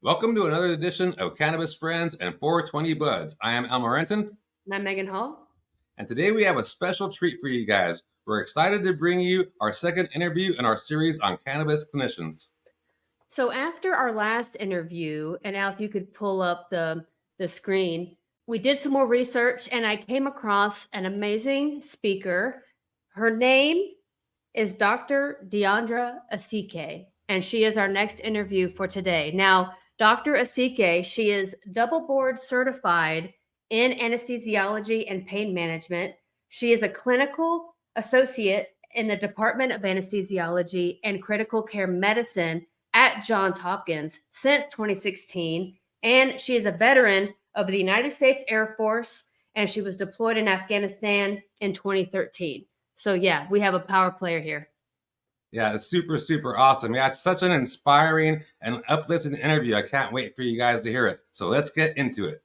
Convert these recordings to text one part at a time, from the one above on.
Welcome to another edition of Cannabis Friends and 420 Buds. I am Morentin. And I'm Megan Hall. And today we have a special treat for you guys. We're excited to bring you our second interview in our series on Cannabis Clinicians. So after our last interview, and Al, if you could pull up the screen, we did some more research and I came across an amazing speaker. Her name is Dr. Deondra Asike, and she is our next interview for today. Now, Dr. Asike, she is double board certified in anesthesiology and pain management. She is a clinical associate in the Department of Anesthesiology and Critical Care Medicine at Johns Hopkins since 2016, and she is a veteran of the United States Air Force, and she was deployed in Afghanistan in 2013. So yeah, we have a power player here. Yeah, it's super, super awesome. Yeah, it's such an inspiring and uplifting interview. I can't wait for you guys to hear it. So let's get into it.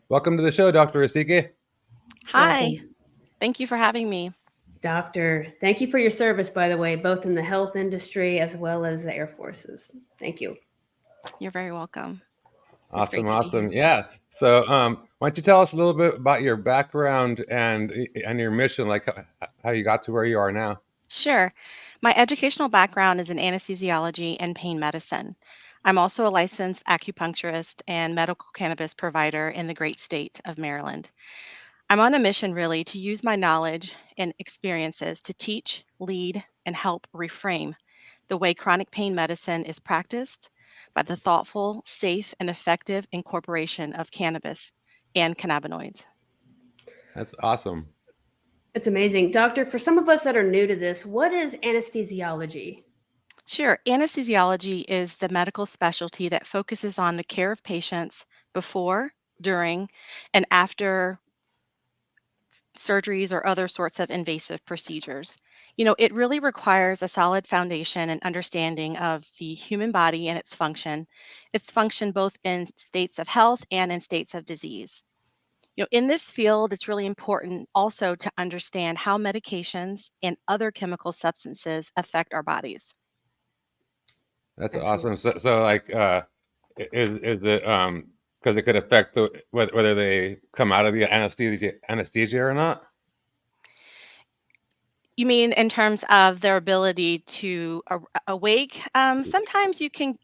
Welcome to the show, Dr. Asike. Hi, Welcome. thank you for having me. Doctor, thank you for your service, by the way, both in the health industry as well as the Air Forces. Thank you. You're very welcome. Awesome. Yeah. So why don't you tell us a little bit about your background and your mission, like how you got to where you are now? Sure. My educational background is in anesthesiology and pain medicine. I'm also a licensed acupuncturist and medical cannabis provider in the great state of Maryland. I'm on a mission really to use my knowledge and experiences to teach, lead, and help reframe the way chronic pain medicine is practiced by the thoughtful, safe, and effective incorporation of cannabis and cannabinoids. That's awesome. It's amazing. Doctor, for some of us that are new to this, what is anesthesiology? Sure. Anesthesiology is the medical specialty that focuses on the care of patients before, during, and after surgeries or other sorts of invasive procedures. It really requires a solid foundation and understanding of the human body and its function both in states of health and in states of disease. In this field, it's really important also to understand how medications and other chemical substances affect our bodies. That's Excellent. awesome. So like, is it because it could affect whether they come out of the anesthesia or not? You mean in terms of their ability to awake? Sometimes you can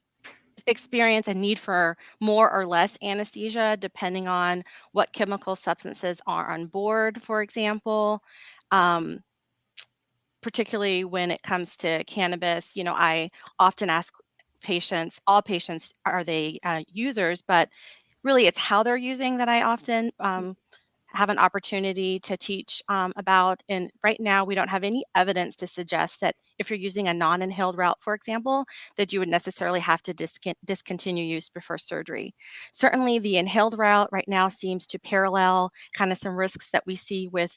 experience a need for more or less anesthesia depending on what chemical substances are on board, for example. Um, Particularly when it comes to cannabis, I often ask patients, all patients, are they users? But really, it's how they're using that I often have an opportunity to teach about. And right now, we don't have any evidence to suggest that if you're using a non-inhaled route, for example, that you would necessarily have to discontinue use before surgery. Certainly, the inhaled route right now seems to parallel kind of some risks that we see with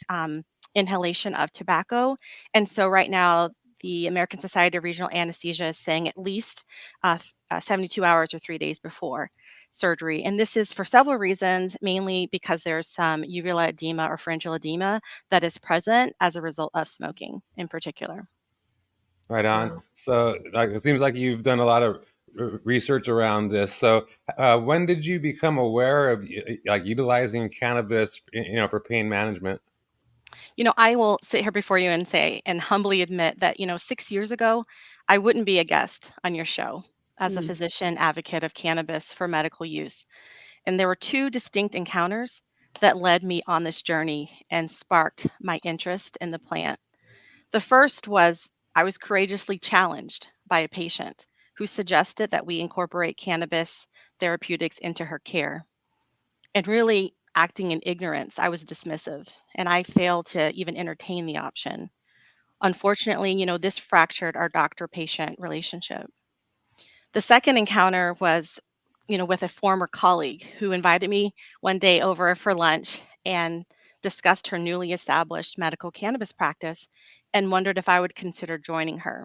inhalation of tobacco. And so right now, the American Society of Regional Anesthesia is saying at least 72 hours or 3 days before surgery. And this is for several reasons, mainly because there's some uvula edema or pharyngeal edema that is present as a result of smoking in particular. Right on. Wow. So like, it seems like you've done a lot of research around this. So when did you become aware of like utilizing cannabis, for pain management? I will sit here before you and say and humbly admit that, 6 years ago, I wouldn't be a guest on your show as a Mm. physician advocate of cannabis for medical use. And there were two distinct encounters that led me on this journey and sparked my interest in the plant. The first was I was courageously challenged by a patient who suggested that we incorporate cannabis therapeutics into her care. And really, acting in ignorance, I was dismissive and I failed to even entertain the option. Unfortunately, this fractured our doctor patient relationship. The second encounter was, with a former colleague who invited me one day over for lunch and discussed her newly established medical cannabis practice and wondered if I would consider joining her.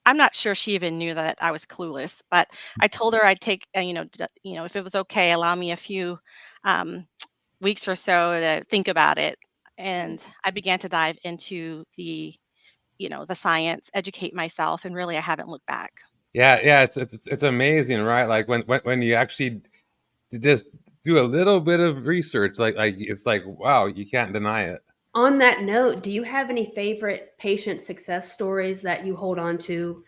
I'm not sure she even knew that I was clueless, but I told her I'd take, if it was okay, allow me a few um, weeks or so to think about it. And I began to dive into the science, educate myself, and really I haven't looked back. Yeah, it's amazing, right? Like when you actually just do a little bit of research, like it's like, wow, you can't deny it. On that note, do you have any favorite patient success stories that you hold on to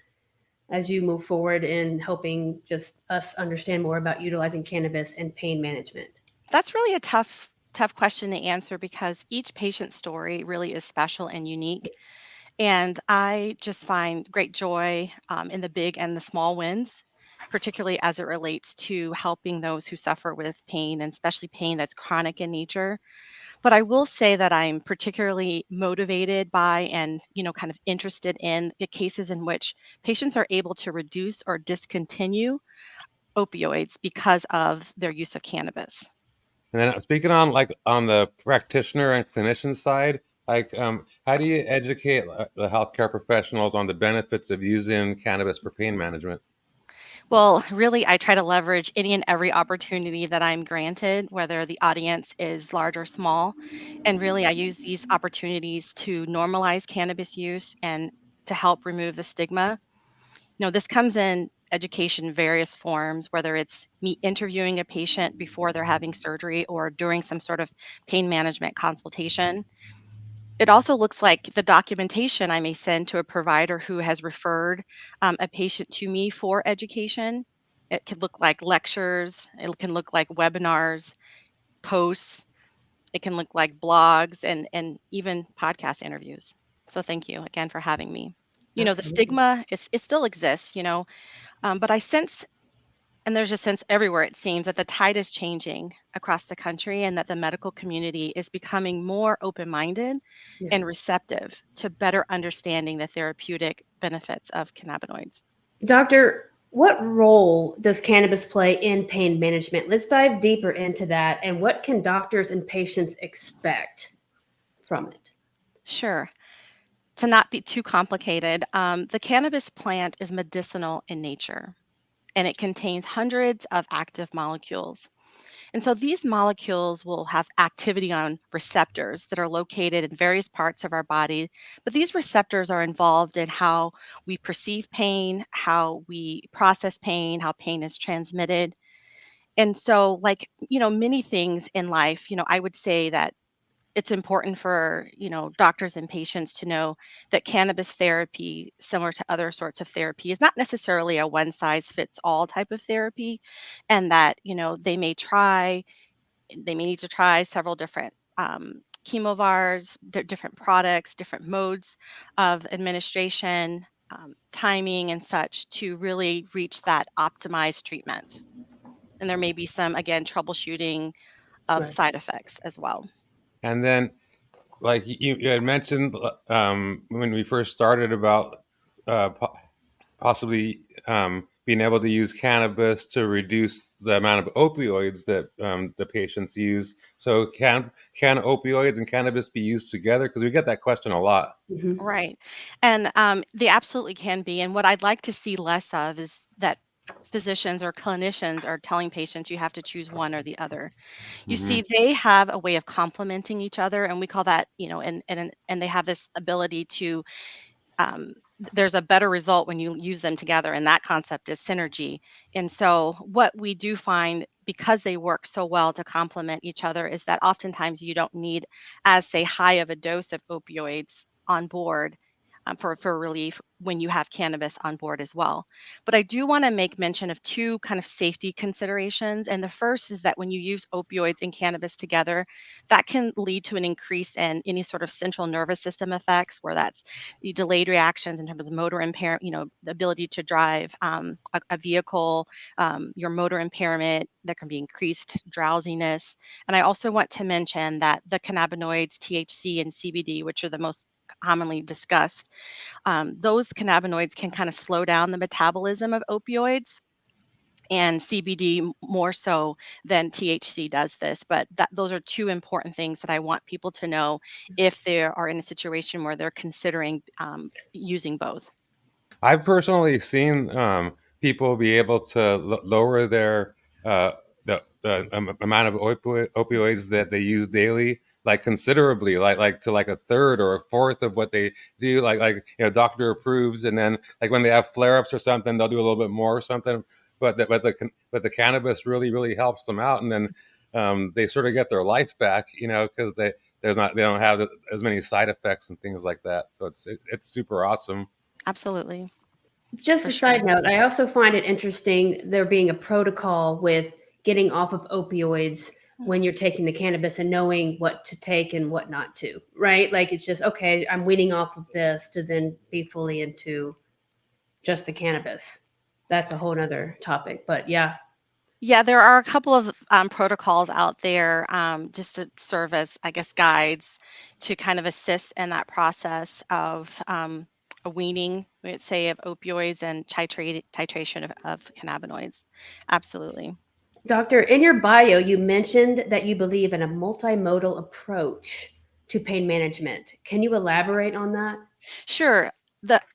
as you move forward in helping just us understand more about utilizing cannabis and pain management? That's really a tough question to answer because each patient story really is special and unique. And I just find great joy in the big and the small wins, particularly as it relates to helping those who suffer with pain, and especially pain that's chronic in nature. But I will say that I'm particularly motivated by and, kind of interested in the cases in which patients are able to reduce or discontinue opioids because of their use of cannabis. And then speaking on like on the practitioner and clinician side, like how do you educate the healthcare professionals on the benefits of using cannabis for pain management? Well, really, I try to leverage any and every opportunity that I'm granted, whether the audience is large or small. And really, I use these opportunities to normalize cannabis use and to help remove the stigma. This comes in education, various forms, whether it's me interviewing a patient before they're having surgery or during some sort of pain management consultation. It also looks like the documentation I may send to a provider who has referred a patient to me for education. It could look like lectures, it can look like webinars, posts, it can look like blogs and even podcast interviews. So thank you again for having me. The Absolutely. stigma it still exists, but I sense and there's a sense everywhere, it seems, that the tide is changing across the country and that the medical community is becoming more open minded Yeah. and receptive to better understanding the therapeutic benefits of cannabinoids. Doctor, what role does cannabis play in pain management? Let's dive deeper into that. And what can doctors and patients expect from it? Sure. To not be too complicated, the cannabis plant is medicinal in nature and it contains hundreds of active molecules. And so these molecules will have activity on receptors that are located in various parts of our body. But these receptors are involved in how we perceive pain, how we process pain, how pain is transmitted. And so, like, many things in life, I would say that it's important for, doctors and patients to know that cannabis therapy, similar to other sorts of therapy, is not necessarily a one size fits all type of therapy. And that, they may need to try several different chemovars, different products, different modes of administration, timing, and such to really reach that optimized treatment. And there may be some, again, troubleshooting of Right. side effects as well. And then like you had mentioned when we first started about possibly being able to use cannabis to reduce the amount of opioids that the patients use. So can opioids and cannabis be used together? Because we get that question a lot. Mhm. Right. And they absolutely can be. And what I'd like to see less of is that physicians or clinicians are telling patients you have to choose one or the other. You Hmm. see, they have a way of complementing each other, and we call that, and they have this ability to there's a better result when you use them together, and that concept is synergy. And so what we do find, because they work so well to complement each other, is that oftentimes you don't need as, say, high of a dose of opioids on board for relief when you have cannabis on board as well. But I do want to make mention of two kind of safety considerations. And the first is that when you use opioids and cannabis together, that can lead to an increase in any sort of central nervous system effects, where that's the delayed reactions in terms of motor impairment, the ability to drive a vehicle, your motor impairment. There can be increased drowsiness. And I also want to mention that the cannabinoids, THC and CBD, which are the most commonly discussed, those cannabinoids can kind of slow down the metabolism of opioids, and CBD more so than THC does this. But those are two important things that I want people to know if they are in a situation where they're considering using both. I've personally seen people be able to lower their the amount of opioids that they use daily like considerably, like to like a third or a fourth of what they do. Doctor approves, and then like when they have flare ups or something, they'll do a little bit more or something. But the cannabis really helps them out, and then they sort of get their life back, because they don't have as many side effects and things like that. So it's super awesome. Absolutely. Just For a sure. side note, I also find it interesting there being a protocol with getting off of opioids when you're taking the cannabis and knowing what to take and what not to, right? Like it's just, okay, I'm weaning off of this to then be fully into just the cannabis. That's a whole nother topic, but yeah. Yeah, there are a couple of protocols out there just to serve as, I guess, guides to kind of assist in that process of a weaning, we'd say, of opioids and titration of cannabinoids. Absolutely. Doctor, in your bio, you mentioned that you believe in a multimodal approach to pain management. Can you elaborate on that? Sure.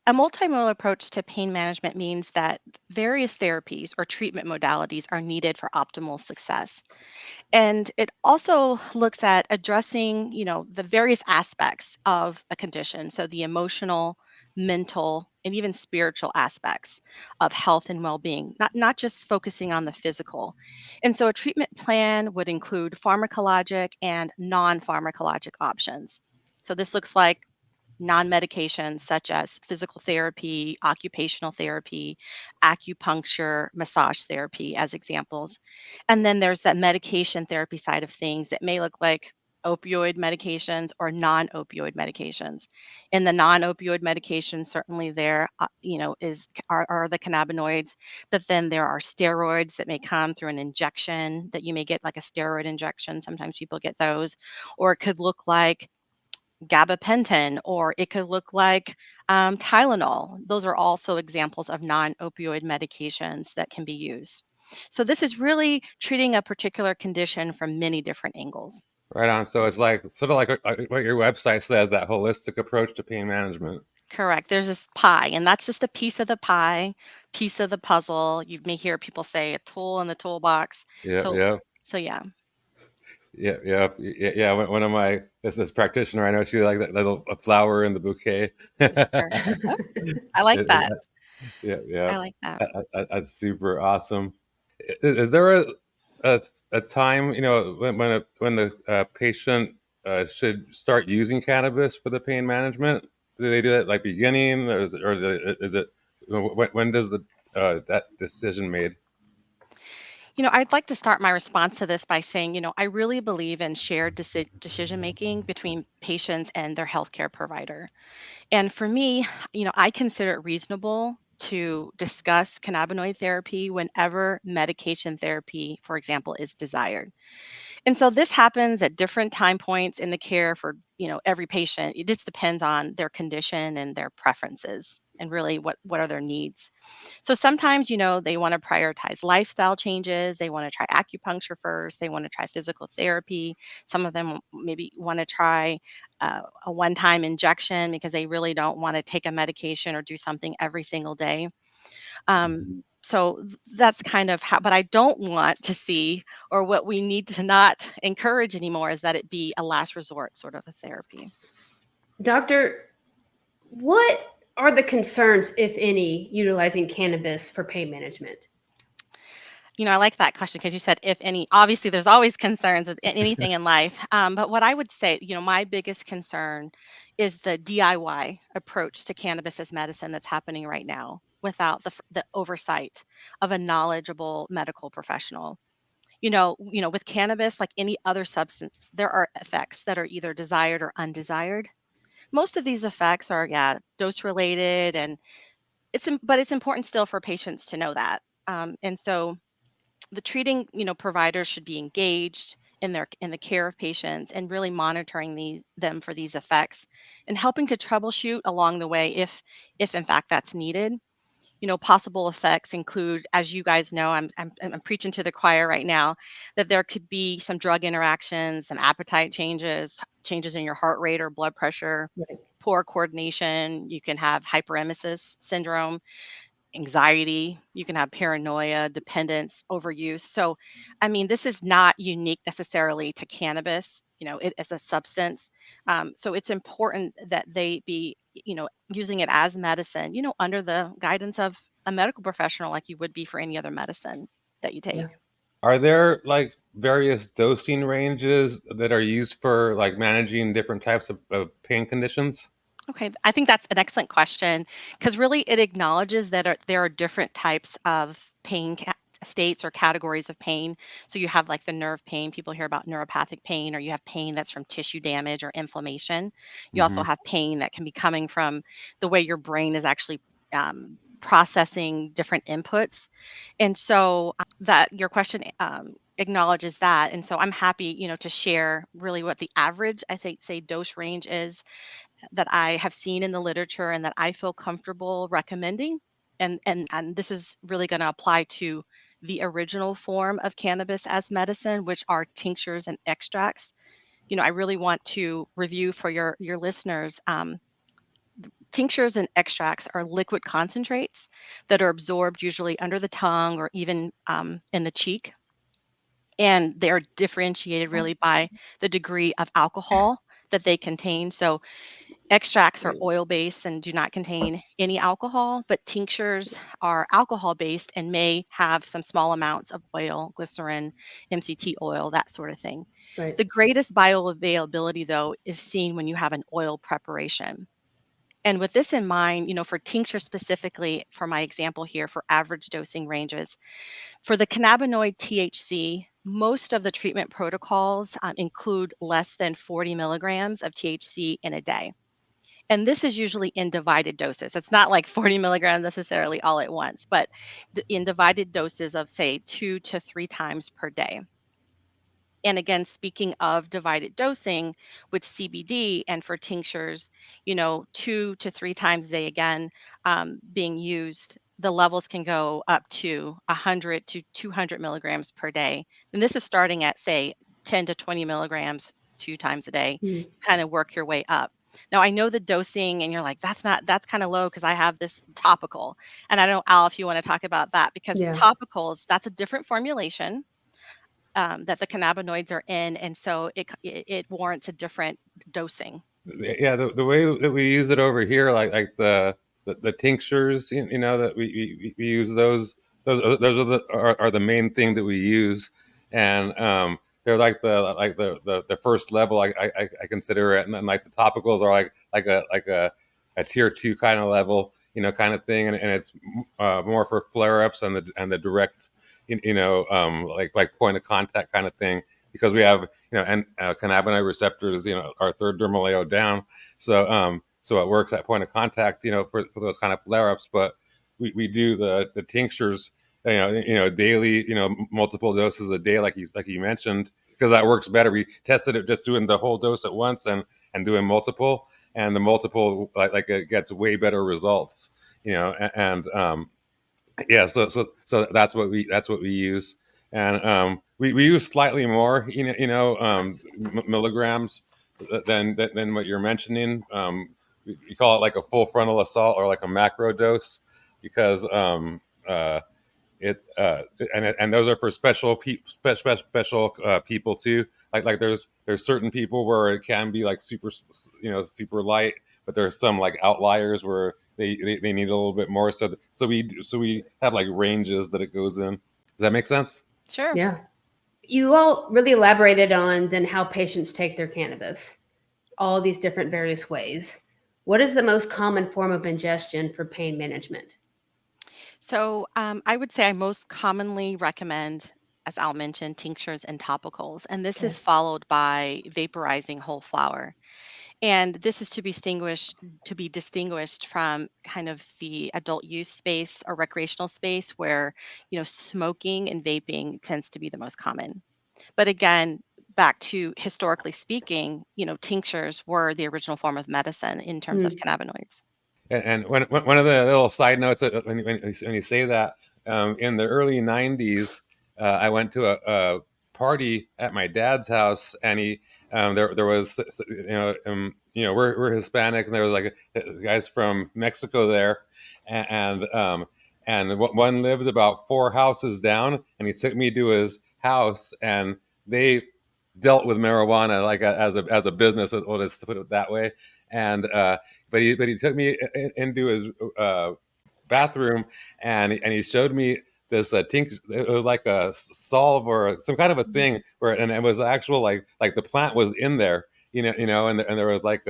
A multimodal approach to pain management means that various therapies or treatment modalities are needed for optimal success. And it also looks at addressing, the various aspects of a condition. So the emotional, mental, and even spiritual aspects of health and well-being, not just focusing on the physical. And so a treatment plan would include pharmacologic and non-pharmacologic options. So this looks like non-medications such as physical therapy, occupational therapy, acupuncture, massage therapy as examples. And then there's that medication therapy side of things that may look like opioid medications or non-opioid medications. In the non-opioid medications, certainly there, are the cannabinoids, but then there are steroids that may come through an injection that you may get like a steroid injection. Sometimes people get those, or it could look like gabapentin, or it could look like Tylenol. Those are also examples of non-opioid medications that can be used. So this is really treating a particular condition from many different angles. Right on. So it's like sort of like what your website says, that holistic approach to pain management. Correct. There's this pie, and that's just a piece of the pie, piece of the puzzle. You may hear people say a tool in the toolbox. Yeah, So, yeah. so yeah. Yeah. One of my this practitioner I know, she like that little a flower in the bouquet. Sure. I like that. Yeah. I like that. That's super awesome. Is there a time, when the patient should start using cannabis for the pain management? Do they do that like beginning, or is it when does that decision made? I'd like to start my response to this by saying, I really believe in shared decision making between patients and their healthcare provider. And for me, I consider it reasonable to discuss cannabinoid therapy whenever medication therapy, for example, is desired. And so this happens at different time points in the care for, every patient. It just depends on their condition and their preferences and really what are their needs. So sometimes, they want to prioritize lifestyle changes. They want to try acupuncture first. They want to try physical therapy. Some of them maybe want to try a one-time injection because they really don't want to take a medication or do something every single day. That's kind of how, but I don't want to see, or what we need to not encourage anymore, is that it be a last resort sort of a therapy. Doctor, what are the concerns, if any, utilizing cannabis for pain management? I like that question because you said, if any. Obviously, there's always concerns with anything in life. But what I would say, my biggest concern is the DIY approach to cannabis as medicine that's happening right now without the oversight of a knowledgeable medical professional. With cannabis, like any other substance, there are effects that are either desired or undesired. Most of these effects are, yeah, dose related, and but it's important still for patients to know that. And so the treating, providers should be engaged in the care of patients and really monitoring them for these effects and helping to troubleshoot along the way if in fact that's needed. Possible effects include, as you guys know, I'm preaching to the choir right now, that there could be some drug interactions, some appetite changes, changes in your heart rate or blood pressure, Right. poor coordination. You can have hyperemesis syndrome, anxiety, you can have paranoia, dependence, overuse. So, I mean, this is not unique necessarily to cannabis. it as a substance. So it's important that they be, using it as medicine, under the guidance of a medical professional, like you would be for any other medicine that you take. Yeah. Are there like various dosing ranges that are used for like managing different types of pain conditions? Okay, I think that's an excellent question because really it acknowledges that there are different types of pain states or categories of pain. So you have like the nerve pain, people hear about neuropathic pain, or you have pain that's from tissue damage or inflammation. You also Hmm. have pain that can be coming from the way your brain is actually processing different inputs. And so that your question acknowledges that. And so I'm happy, to share really what the average, I think, say dose range is that I have seen in the literature and that I feel comfortable recommending. And this is really going to apply to the original form of cannabis as medicine, which are tinctures and extracts. I really want to review for your listeners. Tinctures and extracts are liquid concentrates that are absorbed usually under the tongue or even in the cheek. And they're differentiated really by the degree of alcohol that they contain. So extracts are oil based and do not contain any alcohol, but tinctures are alcohol based and may have some small amounts of oil, glycerin, MCT oil, that sort of thing. Right. The greatest bioavailability, though, is seen when you have an oil preparation. And with this in mind, for tincture specifically, for my example here, for average dosing ranges, for the cannabinoid THC, most of the treatment protocols include less than 40 milligrams of THC in a day. And this is usually in divided doses. It's not like 40 milligrams necessarily all at once, but in divided doses of, say, 2 to 3 times per day. And again, speaking of divided dosing with CBD and for tinctures, 2 to 3 times a day, again, being used, the levels can go up to 100 to 200 milligrams per day. And this is starting at, say, 10 to 20 milligrams 2 times a day, Mm. kind of work your way up. Now, I know the dosing, and you're like, that's kind of low because I have this topical. And I don't know, Al, if you want to talk about that, because Yeah. topicals, that's a different formulation that the cannabinoids are in, and so it warrants a different dosing. Yeah, the way that we use it over here, like the tinctures, that we use those are the main thing that we use, and they're like the first level I consider it, and then like the topicals are like a tier two kind of level, kind of thing, and it's more for flare ups and the direct, like point of contact kind of thing, because we have and cannabinoid receptors, our third dermal layer down. So it works at point of contact, for those kind of flare ups. But we do the tinctures, daily, multiple doses a day, like you mentioned, because that works better. We tested it just doing the whole dose at once and doing multiple, and the multiple like it gets way better results, and yeah, so that's what we use, and we use slightly more, milligrams than what you're mentioning. We call it like a full frontal assault or like a macro dose, because it and those are for special people too. Like there's certain people where it can be like super light, but there's some like outliers where they need a little bit more. So we have like ranges that it goes in. Does that make sense? Sure. Yeah. You all really elaborated on then how patients take their cannabis, all these different various ways. What is the most common form of ingestion for pain management? So I would say I most commonly recommend, as Al mentioned, tinctures and topicals, and this is Okay. followed by vaporizing whole flower. And this is to be distinguished from kind of the adult use space or recreational space where, smoking and vaping tends to be the most common. But again, back to historically speaking, tinctures were the original form of medicine in terms of Mm. cannabinoids. And one of the little side notes, when you say that, in the early '90s, I went to a party at my dad's house, and there was, we're Hispanic, and there was like guys from Mexico there, and one lived about four houses down, and he took me to his house, and they dealt with marijuana like as a business, or let's put it that way. And but he took me into his bathroom, and he showed me this tincture. It was like a solve or some kind of a thing where, and it was actual like the plant was in there, and there was like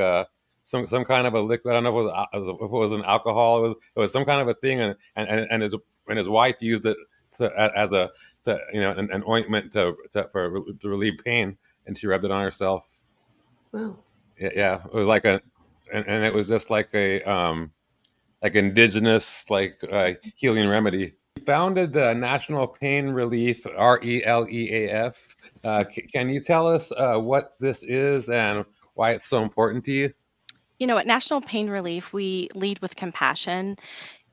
some kind of a liquid. I don't know if it was an alcohol. It was some kind of a thing, and his wife used it as a an ointment to relieve pain, and she rubbed it on herself. Wow. Yeah, it was and it was just like indigenous healing remedy. He founded the National Pain Relief, RELEAF. Can you tell us what this is and why it's so important to you? At National Pain Relief, we lead with compassion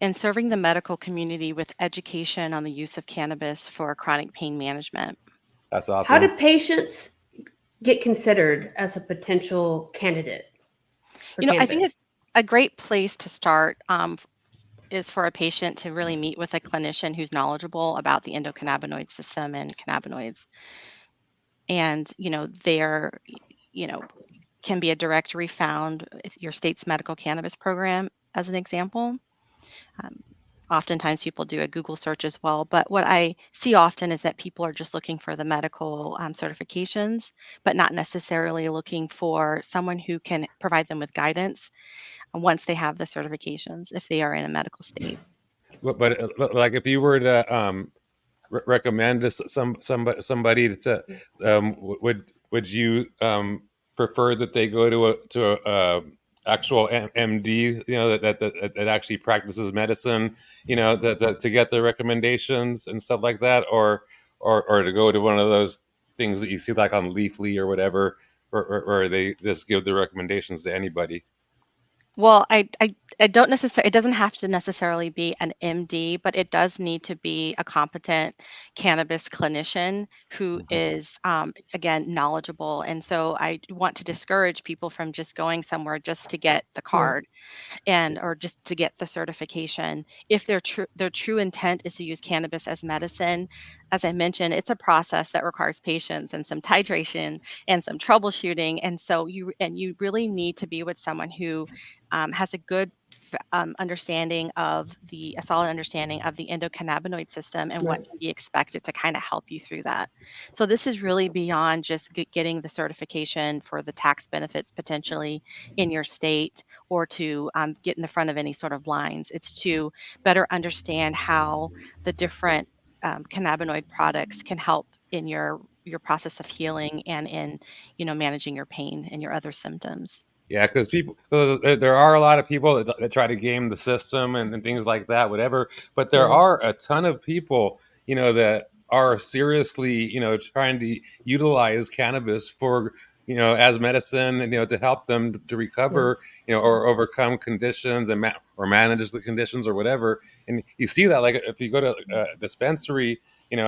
and serving the medical community with education on the use of cannabis for chronic pain management. That's How do awesome. patients get considered as a potential candidate for I think cannabis? a great place to start is for a patient to really meet with a clinician who's knowledgeable about the endocannabinoid system and cannabinoids. And, there, you know, can be a directory found with your state's medical cannabis program, as an example. Um, Oftentimes people do a Google search as well, but what I see often is that people are just looking for the medical certifications, but not necessarily looking for someone who can provide them with guidance once they have the certifications, if they are in a medical state. But like if you were to recommend this somebody to would you prefer that they go to a actual MD, that actually practices medicine, to get the recommendations and stuff like that, or to go to one of those things that you see like on Leafly or whatever, or they just give the recommendations to anybody? Well, I don't necessarily, it doesn't have to necessarily be an MD, but it does need to be a competent cannabis clinician who Mhm. is, again, knowledgeable. And so I want to discourage people from just going somewhere just to get the Right. card and or just to get the certification. If their true intent is to use cannabis as medicine, as I mentioned, it's a process that requires patience and some titration and some troubleshooting. And so you really need to be with someone who has a good understanding of a solid understanding of the endocannabinoid system and what Right. can be expected to kind of help you through that. So this is really beyond just getting the certification for the tax benefits potentially in your state or to get in the front of any sort of lines. It's to better understand how the different cannabinoid products can help in your process of healing and in managing your pain and your other symptoms. Yeah, because there are a lot of people that try to game the system and things like that, whatever. But there Right. are a ton of people, that are seriously, trying to utilize cannabis for, as medicine, and, to help them to Yeah. recover, or overcome conditions or manage the conditions or whatever. And you see that, like, if you go to a dispensary, and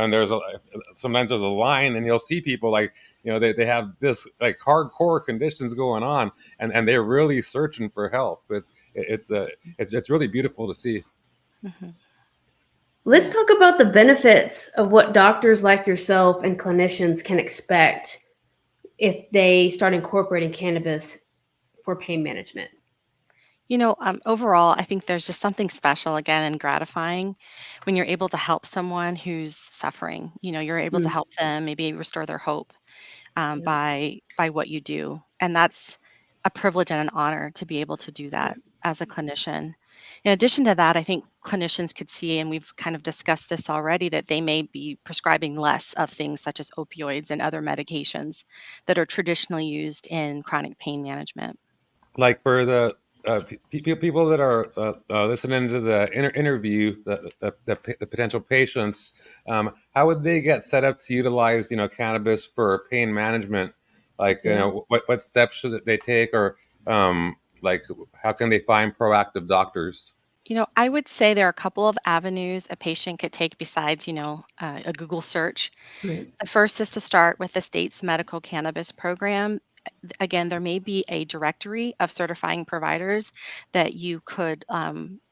sometimes there's a line, and you'll see people like, they have this like hardcore conditions going on, and they're really searching for help. It's really beautiful to see. Mhm. Let's talk about the benefits of what doctors like yourself and clinicians can expect if they start incorporating cannabis for pain management. Overall, I think there's just something special again and gratifying when you're able to help someone who's suffering. You're able to Mm, help them maybe restore their hope yeah. by what you do, and that's a privilege and an honor to be able to do Yeah. that as a clinician. In addition to that, I think clinicians could see, and we've kind of discussed this already, that they may be prescribing less of things such as opioids and other medications that are traditionally used in chronic pain management. Like for the people that are listening to the interview, the potential patients, how would they get set up to utilize, cannabis for pain management? Like, Yeah. what steps should they take, or like how can they find proactive doctors? I would say there are a couple of avenues a patient could take besides, a Google search. Right. The first is to start with the state's medical cannabis program. again, there may be a directory of certifying providers that you could,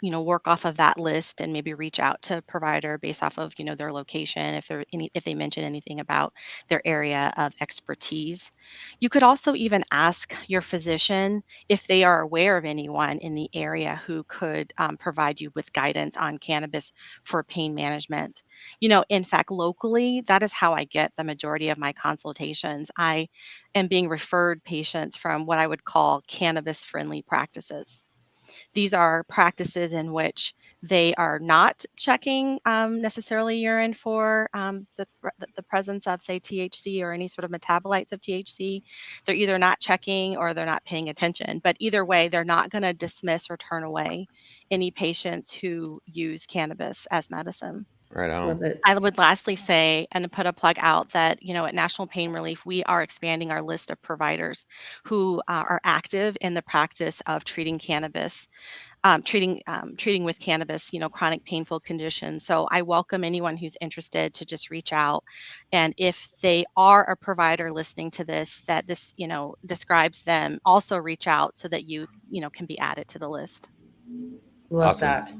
work off of that list and maybe reach out to a provider based off of, their location, if they mention anything about their area of expertise. You could also even ask your physician if they are aware of anyone in the area who could provide you with guidance on cannabis for pain management. In fact, locally, that is how I get the majority of my consultations. I am being referred patients from what I would call cannabis friendly practices. These are practices in which they are not checking necessarily urine for the presence of, say, THC or any sort of metabolites of THC. They're either not checking or they're not paying attention. But either way, they're not going to dismiss or turn away any patients who use cannabis as medicine. Right on. Love it. I would lastly say, and to put a plug out, that at National Pain Relief, we are expanding our list of providers who are active in the practice of treating cannabis, treating with cannabis, chronic painful conditions. So I welcome anyone who's interested to just reach out, and if they are a provider listening to this, that this describes them, also reach out so that you can be added to the list. Love Awesome. that.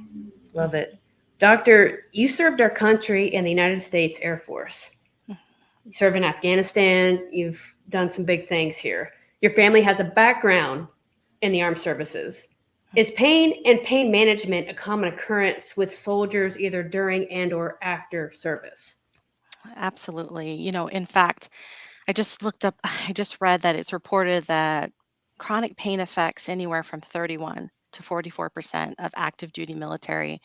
Love it. Doctor, you served our country in the United States Air Force. You served in Afghanistan. You've done some big things here. Your family has a background in the armed services. Is pain and pain management a common occurrence with soldiers either during and or after service? Absolutely. In fact, I just read that it's reported that chronic pain affects anywhere from 31 to 44% of active duty military.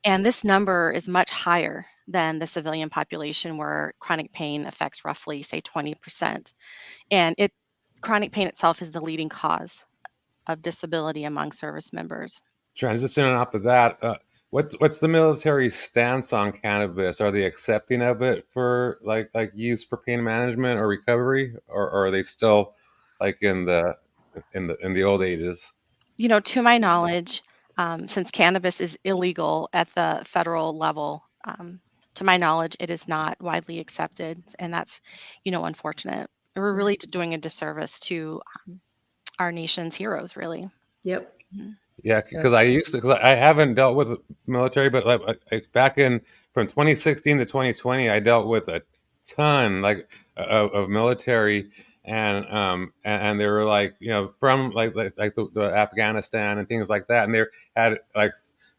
And this number is much higher than the civilian population, where chronic pain affects roughly, say, 20%. And chronic pain itself is the leading cause of disability among service members. Transitioning off of that, what's the military stance on cannabis? Are they accepting of it for like use for pain management or recovery, or are they still like in the old ages? To my knowledge, since cannabis is illegal at the federal level, to my knowledge, it is not widely accepted, and that's, unfortunate. We're really doing a disservice to our nation's heroes, really. Yep. Mhm. Yeah, because I haven't dealt with the military, but like back in from 2016 to 2020, I dealt with a ton of military, and they were like from like the Afghanistan and things like that, and they had like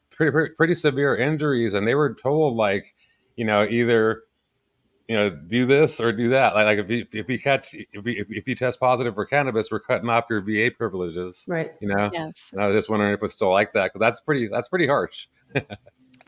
pretty severe injuries, and they were told like either do this or do that. Like if you test positive for cannabis, we're cutting off your VA privileges. Right. Yes. And I was just wondering if it's still like that, because that's pretty harsh.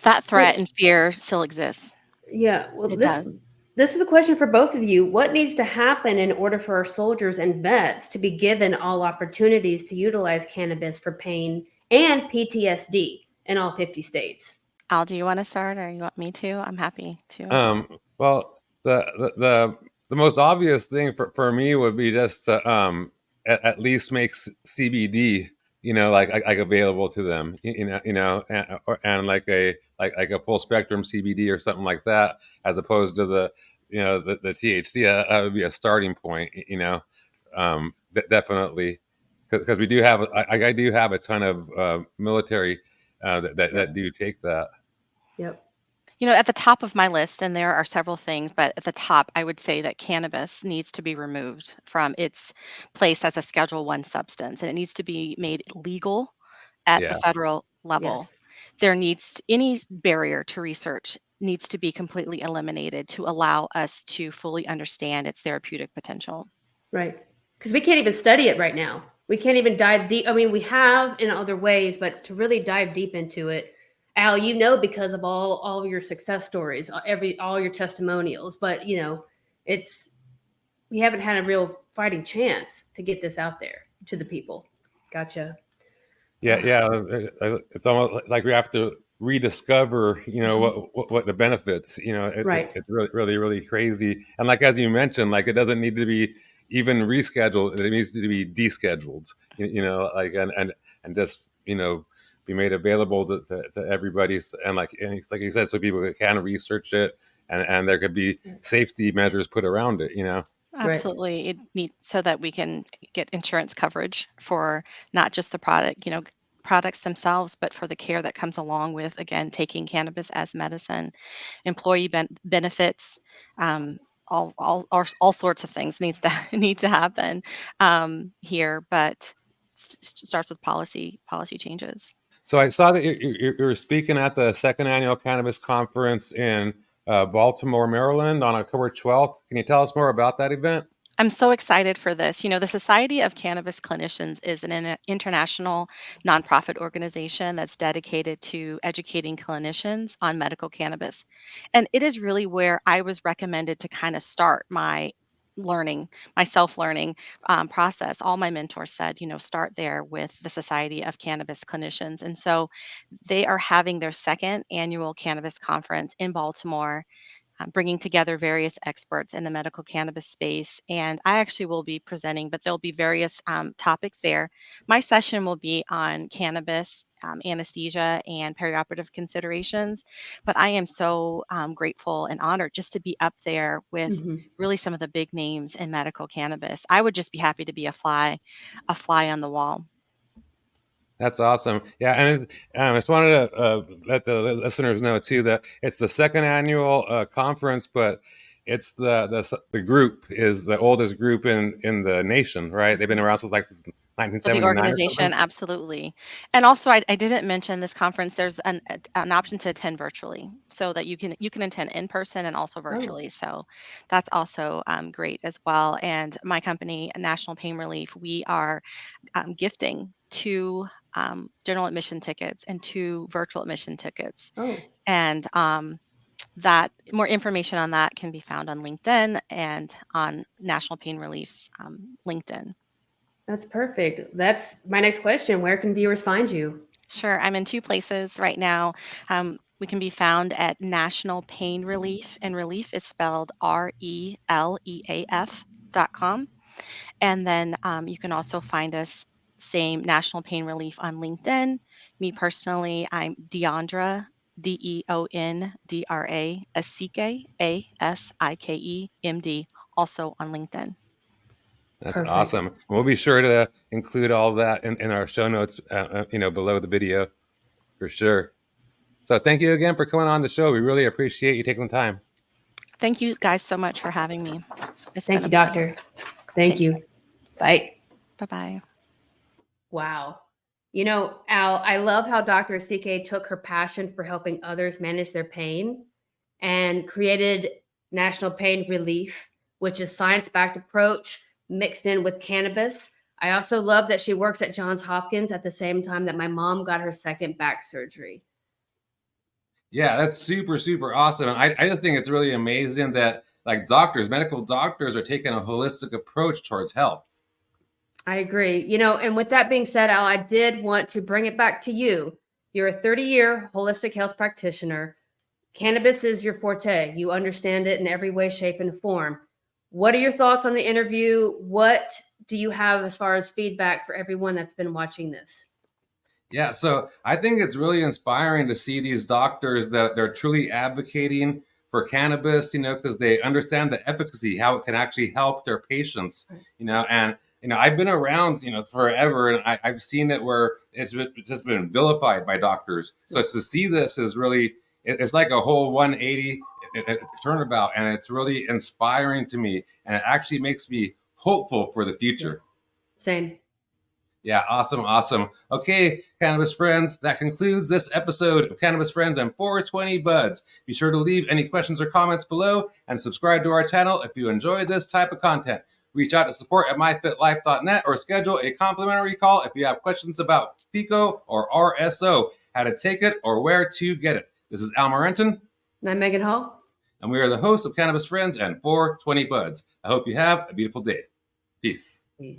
That threat Well, and fear still exists. yeah. Well, It this does. this is a question for both of you. What needs to happen in order for our soldiers and vets to be given all opportunities to utilize cannabis for pain and PTSD in all 50 states? Al, do you want to start, or you want me to? I'm happy to. Well, the most obvious thing for me would be just to at least make CBD, like available to them, and like a full spectrum CBD or something like that, as opposed to the THC. That would be a starting point, definitely, because we do have I do have a ton of military that do take that. Yep. At the top of my list, and there are several things, but at the top, I would say that cannabis needs to be removed from its place as a Schedule One substance, and it needs to be made legal at the Yeah. federal level. Yes. Any barrier to research needs to be completely eliminated to allow us to fully understand its therapeutic potential. Right. Because we can't even study it right now. We can't even dive deep. I mean, we have in other ways, but to really dive deep into it, Al, because of all your success stories, all your testimonials, but it's we haven't had a real fighting chance to get this out there to the people. Gotcha. Yeah. It's almost like we have to rediscover, what the benefits. Right. It's really, really, really crazy. And like as you mentioned, like it doesn't need to be even rescheduled; it needs to be descheduled. Like and just be made available to everybody. And it's like you said, so people can research it, and there could be safety measures put around it. Absolutely. It needs so that we can get insurance coverage for not just the product, products themselves, but for the care that comes along with, again, taking cannabis as medicine, employee benefits, um, all sorts of things needs to need to happen here, but starts with policy changes. So I saw that you're speaking at the second annual cannabis conference in Baltimore, Maryland on October 12th. Can you tell us more about that event? I'm so excited for this. The Society of Cannabis Clinicians is an international nonprofit organization that's dedicated to educating clinicians on medical cannabis. And it is really where I was recommended to kind of start my learning, my self-learning process. All my mentors said, start there with the Society of Cannabis Clinicians. And so they are having their second annual cannabis conference in Baltimore, bringing together various experts in the medical cannabis space. And I actually will be presenting, but there'll be various topics there. My session will be on cannabis, anesthesia, and perioperative considerations. But I am so grateful and honored just to be up there with really some of the big names in medical cannabis. I would just be happy to be a fly on the wall. That's awesome. Yeah, and I just wanted to let the listeners know too that it's the second annual conference, but it's the group is the oldest group in the nation, right? They've been around since For the 1979 or organization, something. absolutely. And also, I didn't mention this conference. There's an option to attend virtually, so that you can attend in person and also virtually. So that's also great as well. And my company, National Pain Relief, we are gifting two general admission tickets and two virtual admission tickets. And that more information on that can be found on LinkedIn and on National Pain Relief's LinkedIn. That's perfect. That's my next question. Where can viewers find you? Sure. I'm in two places right now. We can be found at National Pain Relief, and relief is spelled RELEAF.com. And then you can also find us, same National Pain Relief on LinkedIn. Me personally, I'm Deondra, Deondra Asike, Asike, MD, also on LinkedIn. That's Perfect. awesome. We'll be sure to include all that in our show notes, below the video for sure. So thank you again for coming on the show. We really appreciate you taking the time. Thank you guys so much for having me. Thank you, doctor. Thank you. Bye. Bye-bye. Wow. Al, I love how Dr. Asike took her passion for helping others manage their pain and created National Pain Relief, which is science-backed approach mixed in with cannabis. I also love that she works at Johns Hopkins at the same time that my mom got her second back surgery. Yeah, that's super, super awesome. And I just think it's really amazing that like medical doctors are taking a holistic approach towards health. I agree. And with that being said, Al, I did want to bring it back to you. You're a 30-year holistic health practitioner. Cannabis is your forte. You understand it in every way, shape, and form. What are your thoughts on the interview? What do you have as far as feedback for everyone that's been watching this? Yeah, so I think it's really inspiring to see these doctors that they're truly advocating for cannabis, because they understand the efficacy, how it can actually help their patients, and I've been around, forever, and I've seen it where it's just been vilified by doctors. So to see this is really, it's like a whole 180 turnabout, and it's really inspiring to me, and it actually makes me hopeful for the future. Same. Yeah, awesome, awesome. Okay, Cannabis Friends, that concludes this episode of Cannabis Friends and 420 Buds. Be sure to leave any questions or comments below and subscribe to our channel if you enjoy this type of content. Reach out to support@myfitlife.net or schedule a complimentary call if you have questions about FECO or RSO, how to take it or where to get it. This is Al Morentin. And I'm Megan Hall. And we are the hosts of Cannabis Friends and 420 Buds. I hope you have a beautiful day. Peace.